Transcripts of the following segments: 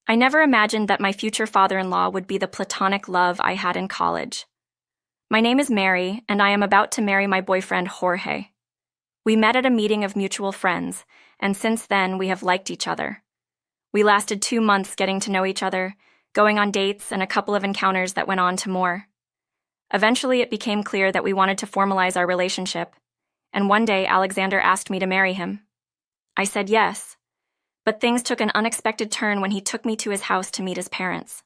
I never imagined that my future father-in-law would be the platonic love I had in college. My name is Mary, and I am about to marry my boyfriend Jorge. We met at a meeting of mutual friends, and since then we have liked each other. We lasted 2 months getting to know each other, going on dates and a couple of encounters that went on to more. Eventually it became clear that we wanted to formalize our relationship, and one day Alexander asked me to marry him. I said yes, but things took an unexpected turn when he took me to his house to meet his parents.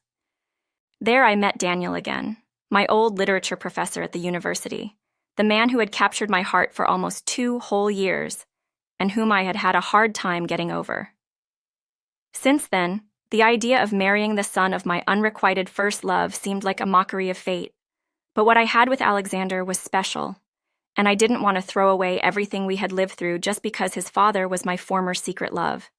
There I met Daniel again, my old literature professor at the university, the man who had captured my heart for almost 2 whole years, and whom I had had a hard time getting over. Since then, the idea of marrying the son of my unrequited first love seemed like a mockery of fate, but what I had with Alexander was special, and I didn't want to throw away everything we had lived through just because his father was my former secret love.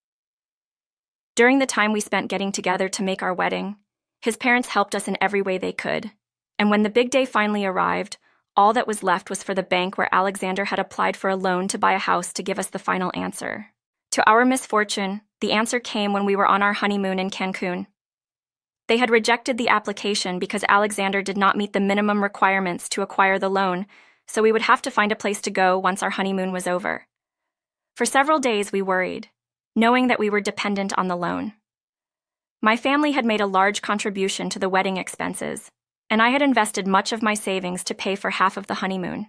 During the time we spent getting together to make our wedding, his parents helped us in every way they could, and when the big day finally arrived, all that was left was for the bank where Alexander had applied for a loan to buy a house to give us the final answer. To our misfortune, the answer came when we were on our honeymoon in Cancun. They had rejected the application because Alexander did not meet the minimum requirements to acquire the loan, so we would have to find a place to go once our honeymoon was over. For several days we worried, knowing that we were dependent on the loan. My family had made a large contribution to the wedding expenses, and I had invested much of my savings to pay for half of the honeymoon.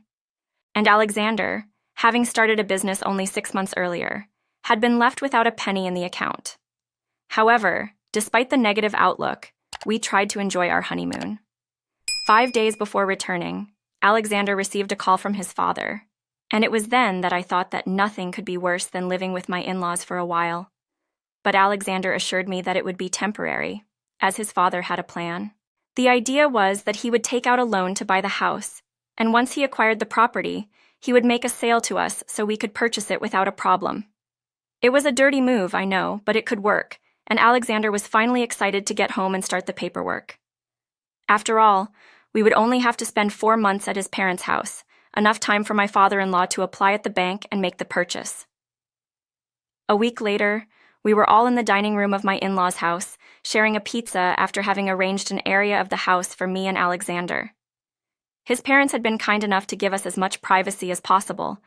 And Alexander, having started a business only 6 months earlier, had been left without a penny in the account. However, despite the negative outlook, we tried to enjoy our honeymoon. 5 days before returning, Alexander received a call from his father, and it was then that I thought that nothing could be worse than living with my in-laws for a while. But Alexander assured me that it would be temporary, as his father had a plan. The idea was that he would take out a loan to buy the house, and once he acquired the property, he would make a sale to us so we could purchase it without a problem. It was a dirty move, I know, but it could work, and Alexander was finally excited to get home and start the paperwork. After all, we would only have to spend 4 months at his parents' house, enough time for my father-in-law to apply at the bank and make the purchase. A week later, we were all in the dining room of my in-laws' house, sharing a pizza after having arranged an area of the house for me and Alexander. His parents had been kind enough to give us as much privacy as possible,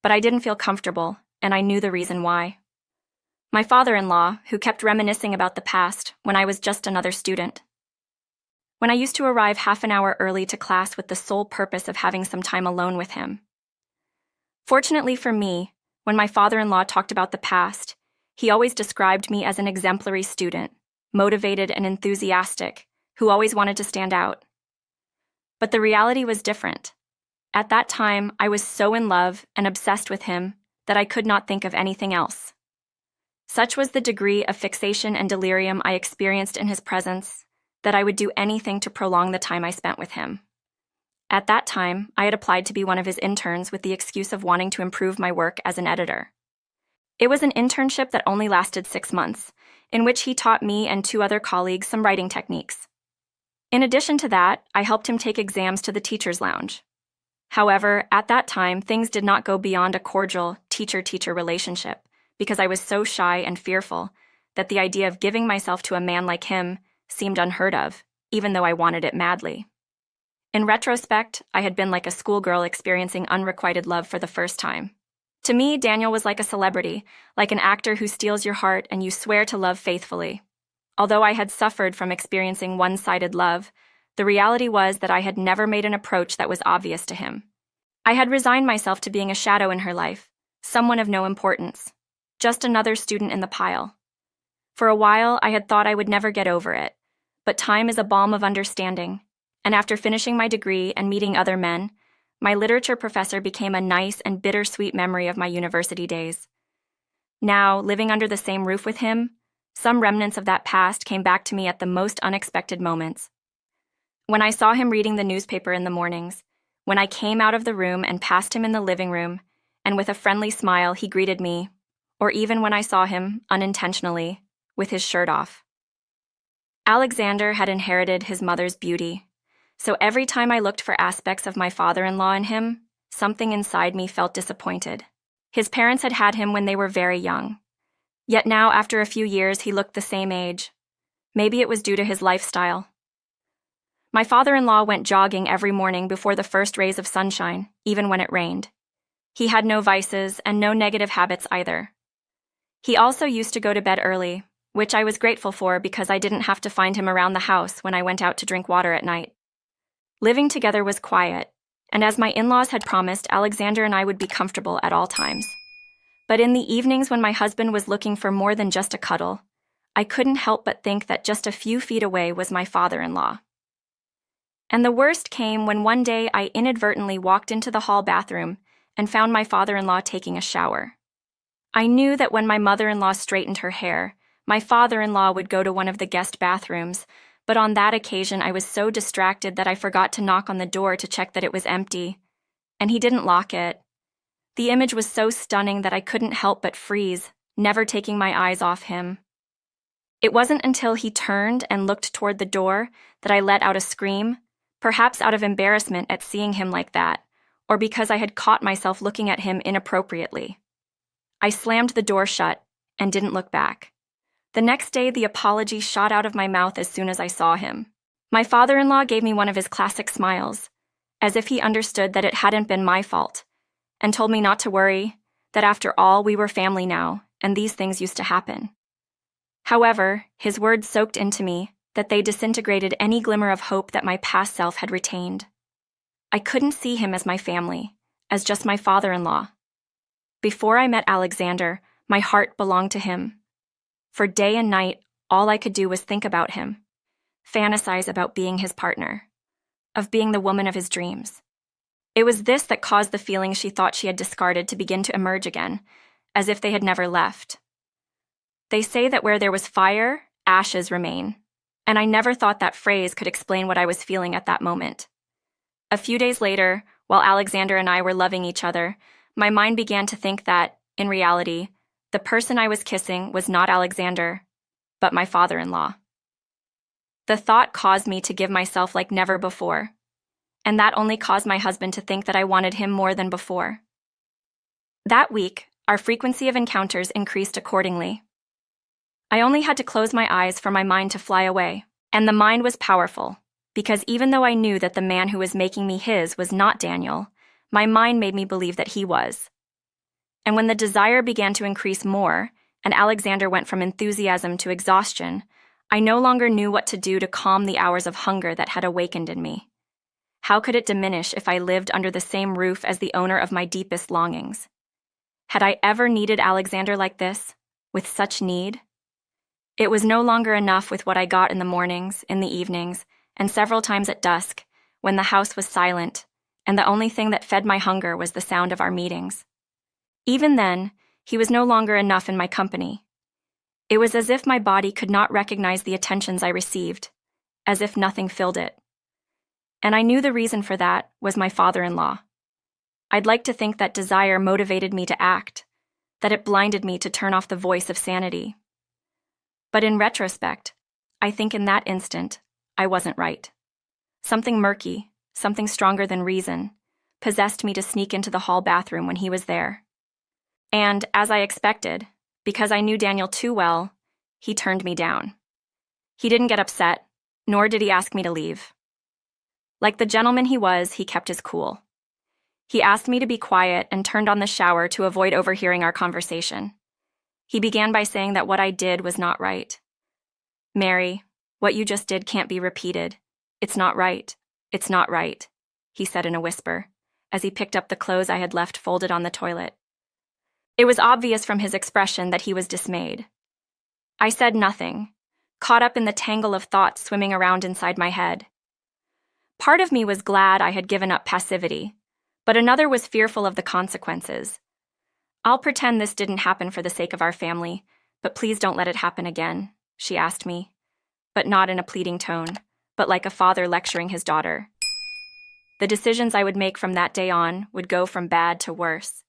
but I didn't feel comfortable, and I knew the reason why. My father-in-law, who kept reminiscing about the past when I was just another student. When I used to arrive half an hour early to class with the sole purpose of having some time alone with him. Fortunately for me, when my father-in-law talked about the past, he always described me as an exemplary student, motivated and enthusiastic, who always wanted to stand out. But the reality was different. At that time, I was so in love and obsessed with him that I could not think of anything else. Such was the degree of fixation and delirium I experienced in his presence that I would do anything to prolong the time I spent with him. At that time, I had applied to be one of his interns with the excuse of wanting to improve my work as an editor. It was an internship that only lasted 6 months, in which he taught me and 2 other colleagues some writing techniques. In addition to that, I helped him take exams to the teacher's lounge. However, at that time, things did not go beyond a cordial teacher-teacher relationship, because I was so shy and fearful that the idea of giving myself to a man like him seemed unheard of, even though I wanted it madly. In retrospect, I had been like a schoolgirl experiencing unrequited love for the first time. To me, Daniel was like a celebrity, like an actor who steals your heart and you swear to love faithfully. Although I had suffered from experiencing one-sided love, the reality was that I had never made an approach that was obvious to him. I had resigned myself to being a shadow in her life, someone of no importance, just another student in the pile. For a while, I had thought I would never get over it, but time is a balm of understanding, and after finishing my degree and meeting other men, my literature professor became a nice and bittersweet memory of my university days. Now, living under the same roof with him, some remnants of that past came back to me at the most unexpected moments. When I saw him reading the newspaper in the mornings, when I came out of the room and passed him in the living room, and with a friendly smile he greeted me, or even when I saw him, unintentionally, with his shirt off. Alexander had inherited his mother's beauty, so every time I looked for aspects of my father-in-law in him, something inside me felt disappointed. His parents had had him when they were very young. Yet now, after a few years, he looked the same age. Maybe it was due to his lifestyle. My father-in-law went jogging every morning before the first rays of sunshine, even when it rained. He had no vices and no negative habits either. He also used to go to bed early, which I was grateful for because I didn't have to find him around the house when I went out to drink water at night. Living together was quiet, and as my in-laws had promised, Alexander and I would be comfortable at all times. But in the evenings when my husband was looking for more than just a cuddle, I couldn't help but think that just a few feet away was my father-in-law. And the worst came when one day I inadvertently walked into the hall bathroom and found my father-in-law taking a shower. I knew that when my mother-in-law straightened her hair, my father-in-law would go to one of the guest bathrooms, but on that occasion I was so distracted that I forgot to knock on the door to check that it was empty, and he didn't lock it. The image was so stunning that I couldn't help but freeze, never taking my eyes off him. It wasn't until he turned and looked toward the door that I let out a scream, perhaps out of embarrassment at seeing him like that, or because I had caught myself looking at him inappropriately. I slammed the door shut and didn't look back. The next day, the apology shot out of my mouth as soon as I saw him. My father-in-law gave me one of his classic smiles, as if he understood that it hadn't been my fault, and told me not to worry, that after all, we were family now, and these things used to happen. However, his words soaked into me that they disintegrated any glimmer of hope that my past self had retained. I couldn't see him as my family, as just my father-in-law. Before I met Alexander, my heart belonged to him. For day and night, all I could do was think about him, fantasize about being his partner, of being the woman of his dreams. It was this that caused the feelings she thought she had discarded to begin to emerge again, as if they had never left. They say that where there was fire, ashes remain, and I never thought that phrase could explain what I was feeling at that moment. A few days later, while Alexander and I were loving each other, my mind began to think that, in reality, the person I was kissing was not Alexander, but my father-in-law. The thought caused me to give myself like never before, and that only caused my husband to think that I wanted him more than before. That week, our frequency of encounters increased accordingly. I only had to close my eyes for my mind to fly away, and the mind was powerful, because even though I knew that the man who was making me his was not Daniel, my mind made me believe that he was. And when the desire began to increase more, and Alexander went from enthusiasm to exhaustion, I no longer knew what to do to calm the hours of hunger that had awakened in me. How could it diminish if I lived under the same roof as the owner of my deepest longings? Had I ever needed Alexander like this, with such need? It was no longer enough with what I got in the mornings, in the evenings, and several times at dusk, when the house was silent, and the only thing that fed my hunger was the sound of our meetings. Even then, he was no longer enough in my company. It was as if my body could not recognize the attentions I received, as if nothing filled it. And I knew the reason for that was my father-in-law. I'd like to think that desire motivated me to act, that it blinded me to turn off the voice of sanity. But in retrospect, I think in that instant, I wasn't right. Something murky, something stronger than reason, possessed me to sneak into the hall bathroom when he was there. And, as I expected, because I knew Daniel too well, he turned me down. He didn't get upset, nor did he ask me to leave. Like the gentleman he was, he kept his cool. He asked me to be quiet and turned on the shower to avoid overhearing our conversation. He began by saying that what I did was not right. "Mary, what you just did can't be repeated. It's not right. It's not right," he said in a whisper, as he picked up the clothes I had left folded on the toilet. It was obvious from his expression that he was dismayed. I said nothing, caught up in the tangle of thoughts swimming around inside my head. Part of me was glad I had given up passivity, but another was fearful of the consequences. "I'll pretend this didn't happen for the sake of our family, but please don't let it happen again," she asked me, but not in a pleading tone, but like a father lecturing his daughter. The decisions I would make from that day on would go from bad to worse.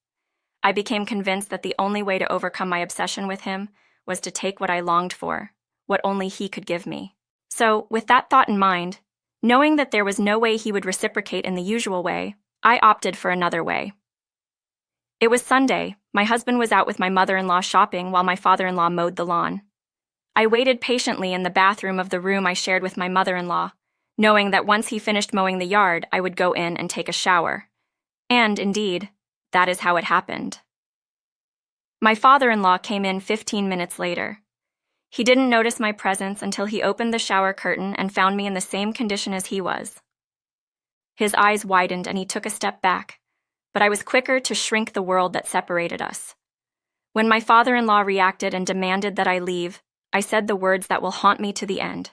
I became convinced that the only way to overcome my obsession with him was to take what I longed for, what only he could give me. So, with that thought in mind, knowing that there was no way he would reciprocate in the usual way, I opted for another way. It was Sunday. My husband was out with my mother-in-law shopping while my father-in-law mowed the lawn. I waited patiently in the bathroom of the room I shared with my mother-in-law, knowing that once he finished mowing the yard, I would go in and take a shower. And, indeed, that is how it happened. My father-in-law came in 15 minutes later. He didn't notice my presence until he opened the shower curtain and found me in the same condition as he was. His eyes widened and he took a step back, but I was quicker to shrink the world that separated us. When my father-in-law reacted and demanded that I leave, I said the words that will haunt me to the end.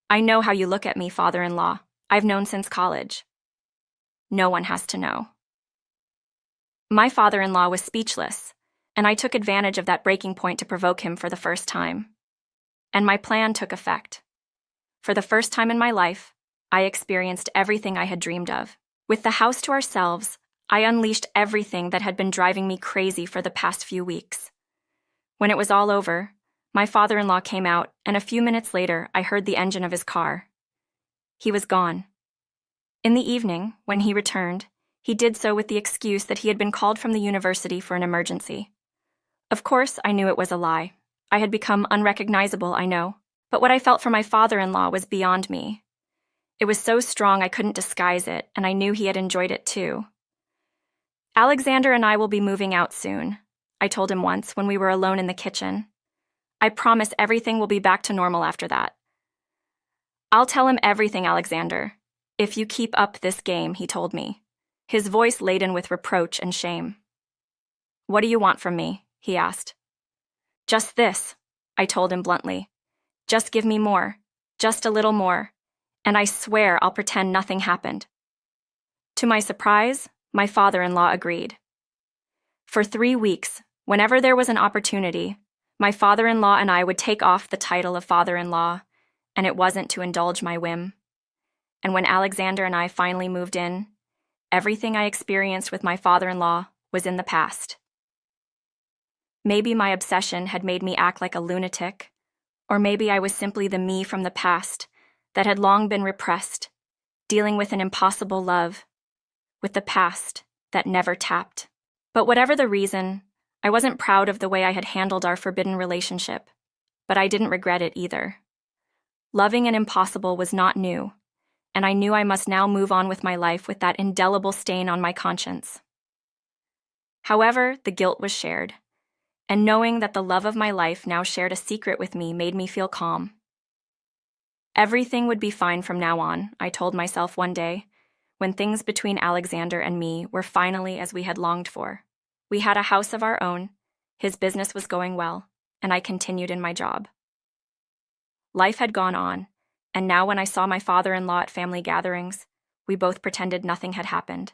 "I know how you look at me, father-in-law. I've known since college." No one has to know. My father-in-law was speechless, and I took advantage of that breaking point to provoke him for the first time. And my plan took effect. For the first time in my life, I experienced everything I had dreamed of. With the house to ourselves, I unleashed everything that had been driving me crazy for the past few weeks. When it was all over, my father-in-law came out, and a few minutes later, I heard the engine of his car. He was gone. In the evening, when he returned, he did so with the excuse that he had been called from the university for an emergency. Of course, I knew it was a lie. I had become unrecognizable, I know, but what I felt for my father-in-law was beyond me. It was so strong I couldn't disguise it, and I knew he had enjoyed it too. "Alexander and I will be moving out soon," I told him once when we were alone in the kitchen. "I promise everything will be back to normal after that." "I'll tell him everything, Alexander, if you keep up this game," he told me, his voice laden with reproach and shame. "What do you want from me?" he asked. "Just this," I told him bluntly. "Just give me more, just a little more, and I swear I'll pretend nothing happened." To my surprise, my father-in-law agreed. For 3 weeks, whenever there was an opportunity, my father-in-law and I would take off the title of father-in-law, and it wasn't to indulge my whim. And when Alexander and I finally moved in, everything I experienced with my father-in-law was in the past. Maybe my obsession had made me act like a lunatic, or maybe I was simply the me from the past that had long been repressed, dealing with an impossible love, with the past that never tapped. But whatever the reason, I wasn't proud of the way I had handled our forbidden relationship, but I didn't regret it either. Loving an impossible was not new, and I knew I must now move on with my life with that indelible stain on my conscience. However, the guilt was shared, and knowing that the love of my life now shared a secret with me made me feel calm. Everything would be fine from now on, I told myself one day, when things between Alexander and me were finally as we had longed for. We had a house of our own, his business was going well, and I continued in my job. Life had gone on, and now when I saw my father-in-law at family gatherings, we both pretended nothing had happened.